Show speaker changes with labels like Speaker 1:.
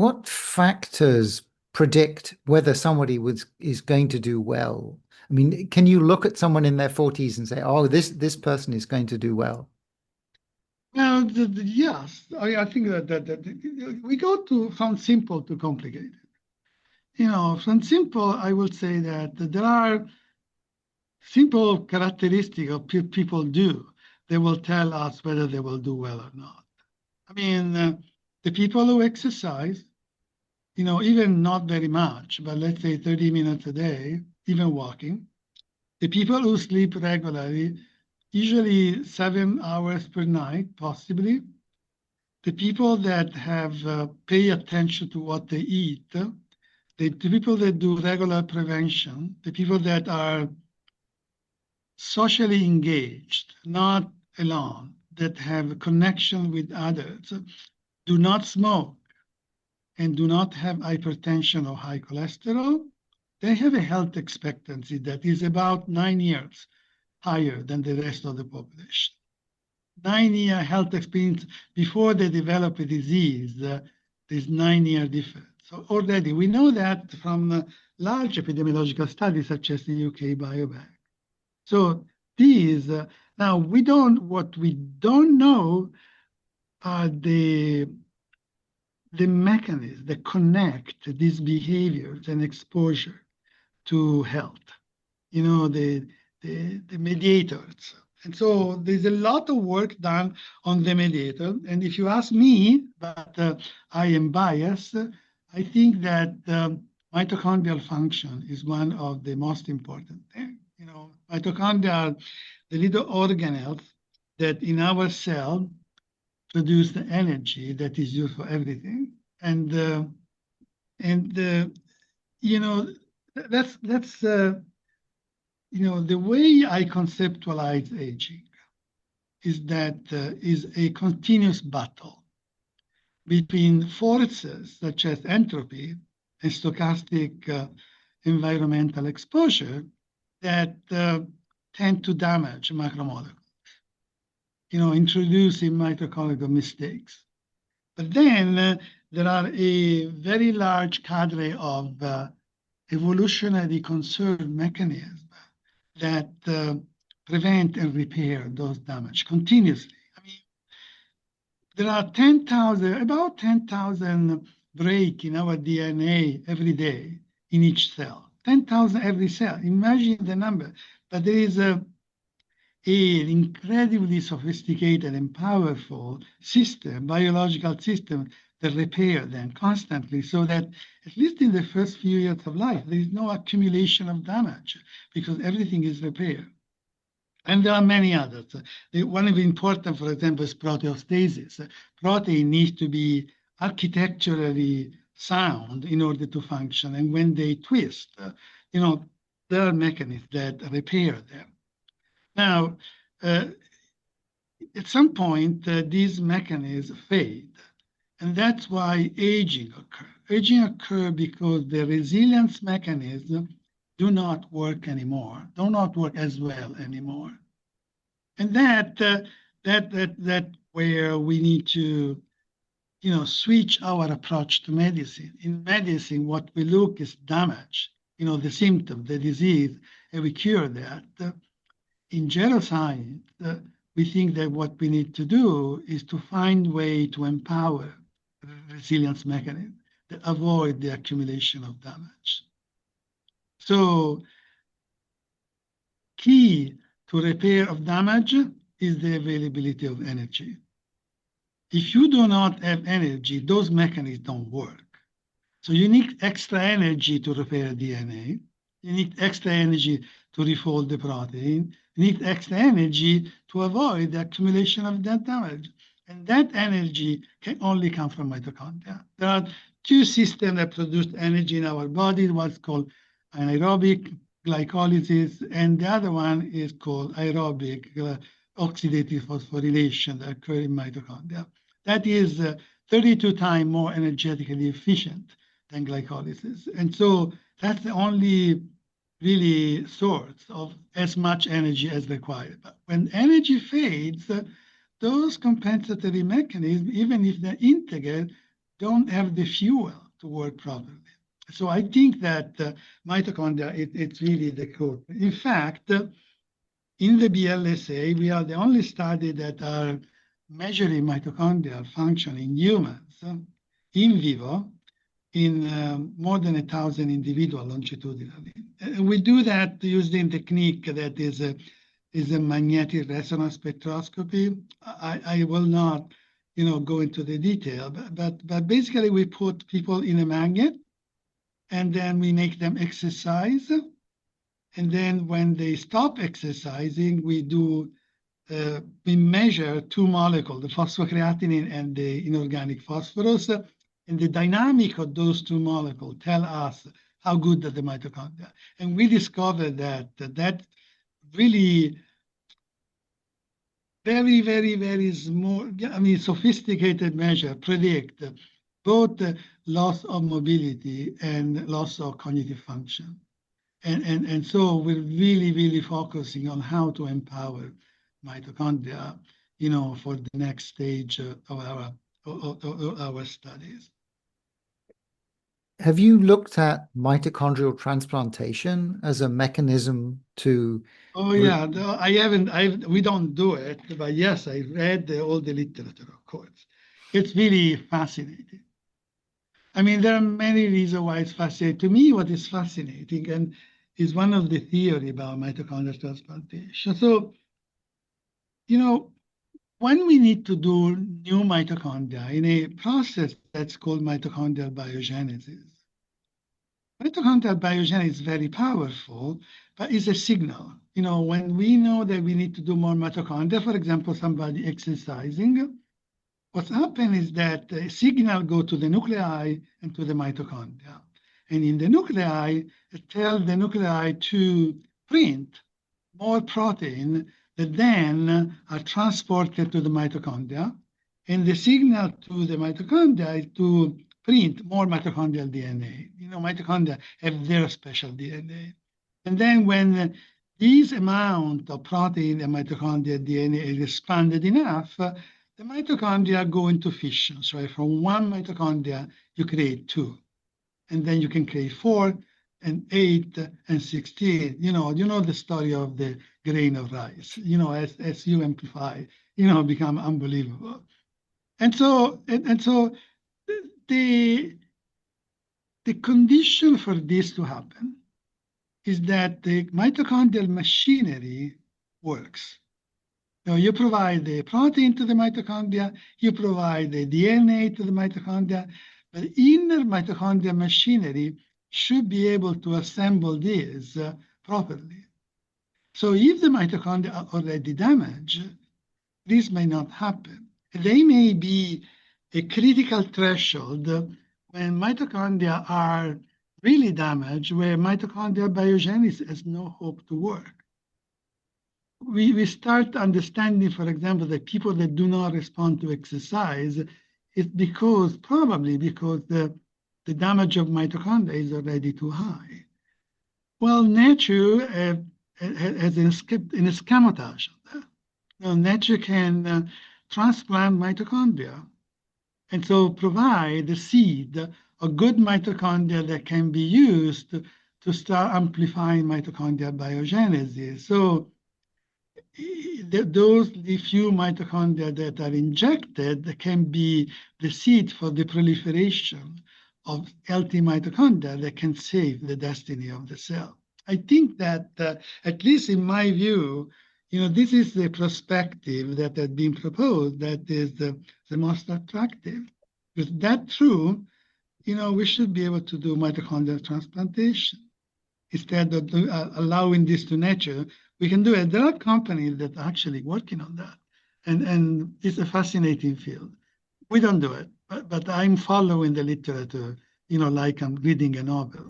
Speaker 1: what factors predict whether somebody is going to do well? I mean, can you look at someone in their 40s and say, "Oh, this person is going to do well"?
Speaker 2: Well, yes, I think that we go from simple to complicated. From simple, I will say that there are simple characteristics of people do. They will tell us whether they will do well or not. I mean, the people who exercise, even not very much, but let's say 30 minutes a day, even walking. The people who sleep regularly, usually 7 hours per night, possibly. The people that have pay attention to what they eat, the people that do regular prevention, the people that are socially engaged, not alone, that have a connection with others, do not smoke, and do not have hypertension or high cholesterol, they have a health expectancy that is about 9 years higher than the rest of the population. 9-year health experience before they develop a disease, there's 9-year difference. So already we know that from large epidemiological studies such as the UK Biobank. So these, now what we don't know are the mechanisms that connect these behaviors and exposure to health, the mediators. And so there's a lot of work done on the mediator. And if you ask me, but I am biased, I think that mitochondrial function is one of the most important things. Mitochondria are the little organelles that in our cell produce the energy that is used for everything. And that's the way I conceptualize aging is that is a continuous battle between forces such as entropy and stochastic environmental exposure that tend to damage macromolecules, introducing mitochondrial mistakes. But then there are a very large cadre of evolutionary conserved mechanisms that prevent and repair those damage continuously. I mean, there are about 10,000 breaks in our DNA every day in each cell. 10,000 every cell. Imagine the number. But there is an incredibly sophisticated and powerful system, biological system, that repair them constantly so that at least in the first few years of life, there is no accumulation of damage because everything is repaired. And there are many others. One of the important, for example, is proteostasis. Protein needs to be architecturally sound in order to function. And when they twist, there are mechanisms that repair them. Now, at some point, these mechanisms fade. And that's why aging occurs. Aging occurs because the resilience mechanisms do not work anymore, do not work as well anymore. And that where we need to, switch our approach to medicine. In medicine, what we look is damage, the symptom, the disease, and we cure that. In geroscience, we think that what we need to do is to find a way to empower resilience mechanisms that avoid the accumulation of damage. So key to repair of damage is the availability of energy. If you do not have energy, those mechanisms don't work. So you need extra energy to repair DNA. You need extra energy to refold the protein. You need extra energy to avoid the accumulation of that damage. And that energy can only come from mitochondria. There are two systems that produce energy in our body. One's called anaerobic glycolysis, and the other one is called aerobic oxidative phosphorylation that occurs in mitochondria. That is 32 times more energetically efficient than glycolysis. And so that's the only really source of as much energy as required. But when energy fades, those compensatory mechanisms, even if they're integral, don't have the fuel to work properly. So I think that mitochondria, it's really the core. In fact, in the BLSA, we are the only study that are measuring mitochondrial function in humans in vivo in more than 1,000 individuals longitudinally. We do that using technique that is a magnetic resonance spectroscopy. I will not, go into the detail, but basically we put people in a magnet, and then we make them exercise. And then when they stop exercising, we measure two molecules, the phosphocreatinine and the inorganic phosphorus. And the dynamic of those two molecules tell us how good are the mitochondria. And we discovered that really very, very, very small, sophisticated measure predict both loss of mobility and loss of cognitive function. And so we're really, really focusing on how to empower mitochondria, for the next stage of our studies.
Speaker 1: Have you looked at mitochondrial transplantation as a mechanism to?
Speaker 2: Oh yeah, I haven't. We don't do it, but yes, I read all the literature, of course. It's really fascinating. I mean, there are many reasons why it's fascinating. To me, what is fascinating and is one of the theory about mitochondrial transplantation. So, when we need to do new mitochondria in a process that's called mitochondrial biogenesis, mitochondrial biogenesis is very powerful, but it's a signal. When we know that we need to do more mitochondria, for example, somebody exercising, what's happened is that the signal go to the nuclei and to the mitochondria. And in the nuclei, it tells the nuclei to print more protein that then are transported to the mitochondria. And the signal to the mitochondria is to print more mitochondrial DNA. Mitochondria have their special DNA. And then when this amount of protein in mitochondrial DNA is expanded enough, the mitochondria go into fissions, right? From one mitochondria, you create two. And then you can create 4 and 8 and 16. You know the story of the grain of rice. As you amplify, become unbelievable. And so the condition for this to happen is that the mitochondrial machinery works. You provide the protein to the mitochondria, you provide the DNA to the mitochondria, but inner mitochondrial machinery should be able to assemble this properly. So if the mitochondria are already damaged, this may not happen. They may be a critical threshold when mitochondria are really damaged, where mitochondrial biogenesis has no hope to work. We start understanding, for example, that people that do not respond to exercise is probably because the damage of mitochondria is already too high. Well, nature has an escamotage of that. Nature can transplant mitochondria and so provide the seed of good mitochondria that can be used to start amplifying mitochondrial biogenesis. So the few mitochondria that are injected can be the seed for the proliferation of healthy mitochondria that can save the destiny of the cell. I think that, at least in my view, this is the perspective that has been proposed that is the most attractive. With that true, we should be able to do mitochondrial transplantation. Instead of allowing this to nature, we can do it. There are companies that are actually working on that. And it's a fascinating field. We don't do it, but I'm following the literature, like I'm reading a novel.